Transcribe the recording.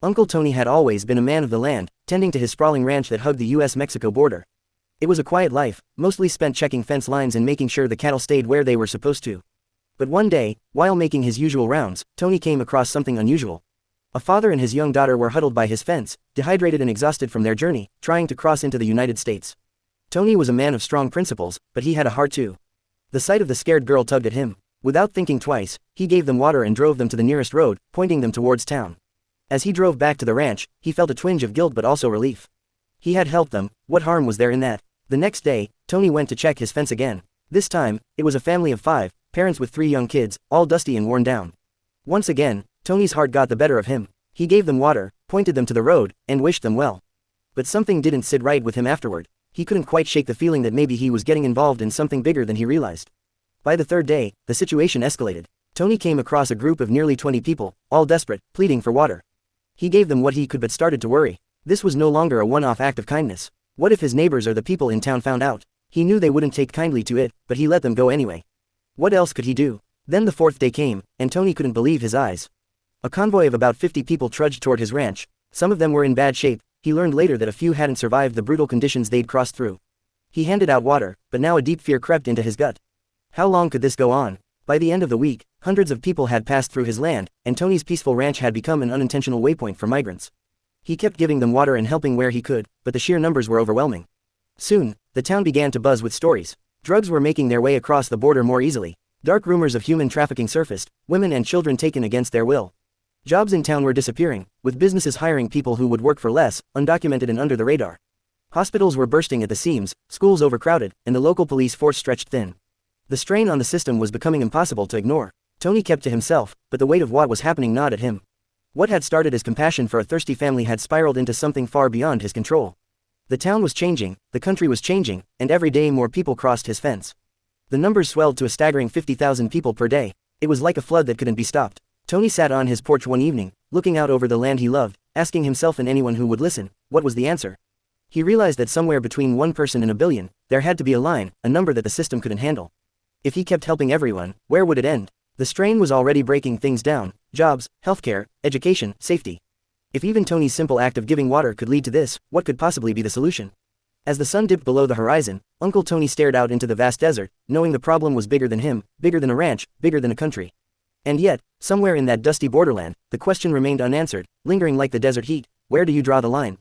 Uncle Tony had always been a man of the land, tending to his sprawling ranch that hugged the US-Mexico border. It was a quiet life, mostly spent checking fence lines and making sure the cattle stayed where they were supposed to. But one day, while making his usual rounds, Tony came across something unusual. A father and his young daughter were huddled by his fence, dehydrated and exhausted from their journey, trying to cross into the United States. Tony was a man of strong principles, but he had a heart too. The sight of the scared girl tugged at him. Without thinking twice, he gave them water and drove them to the nearest road, pointing them towards town. As he drove back to the ranch, he felt a twinge of guilt but also relief. He had helped them, what harm was there in that? The next day, Tony went to check his fence again. This time, it was a family of 5, parents with 3 young kids, all dusty and worn down. Once again, Tony's heart got the better of him. He gave them water, pointed them to the road, and wished them well. But something didn't sit right with him afterward. He couldn't quite shake the feeling that maybe he was getting involved in something bigger than he realized. By the 3rd day, the situation escalated. Tony came across a group of nearly 20 people, all desperate, pleading for water. He gave them what he could but started to worry. This was no longer a one-off act of kindness. What if his neighbors or the people in town found out? He knew they wouldn't take kindly to it, but he let them go anyway. What else could he do? Then the 4th day came, and Tony couldn't believe his eyes. A convoy of about 50 people trudged toward his ranch. Some of them were in bad shape. He learned later that a few hadn't survived the brutal conditions they'd crossed through. He handed out water, but now a deep fear crept into his gut. How long could this go on? By the end of the week, hundreds of people had passed through his land, and Tony's peaceful ranch had become an unintentional waypoint for migrants. He kept giving them water and helping where he could, but the sheer numbers were overwhelming. Soon, the town began to buzz with stories. Drugs were making their way across the border more easily. Dark rumors of human trafficking surfaced, women and children taken against their will. Jobs in town were disappearing, with businesses hiring people who would work for less, undocumented and under the radar. Hospitals were bursting at the seams, schools overcrowded, and the local police force stretched thin. The strain on the system was becoming impossible to ignore. Tony kept to himself, but the weight of what was happening gnawed at him. What had started as compassion for a thirsty family had spiraled into something far beyond his control. The town was changing, the country was changing, and every day more people crossed his fence. The numbers swelled to a staggering 50,000 people per day. It was like a flood that couldn't be stopped. Tony sat on his porch one evening, looking out over the land he loved, asking himself and anyone who would listen, what was the answer? He realized that somewhere between 1 person and a billion, there had to be a line, a number that the system couldn't handle. If he kept helping everyone, where would it end? The strain was already breaking things down: jobs, healthcare, education, safety. If even Tony's simple act of giving water could lead to this, what could possibly be the solution? As the sun dipped below the horizon, Uncle Tony stared out into the vast desert, knowing the problem was bigger than him, bigger than a ranch, bigger than a country. And yet, somewhere in that dusty borderland, the question remained unanswered, lingering like the desert heat: where do you draw the line?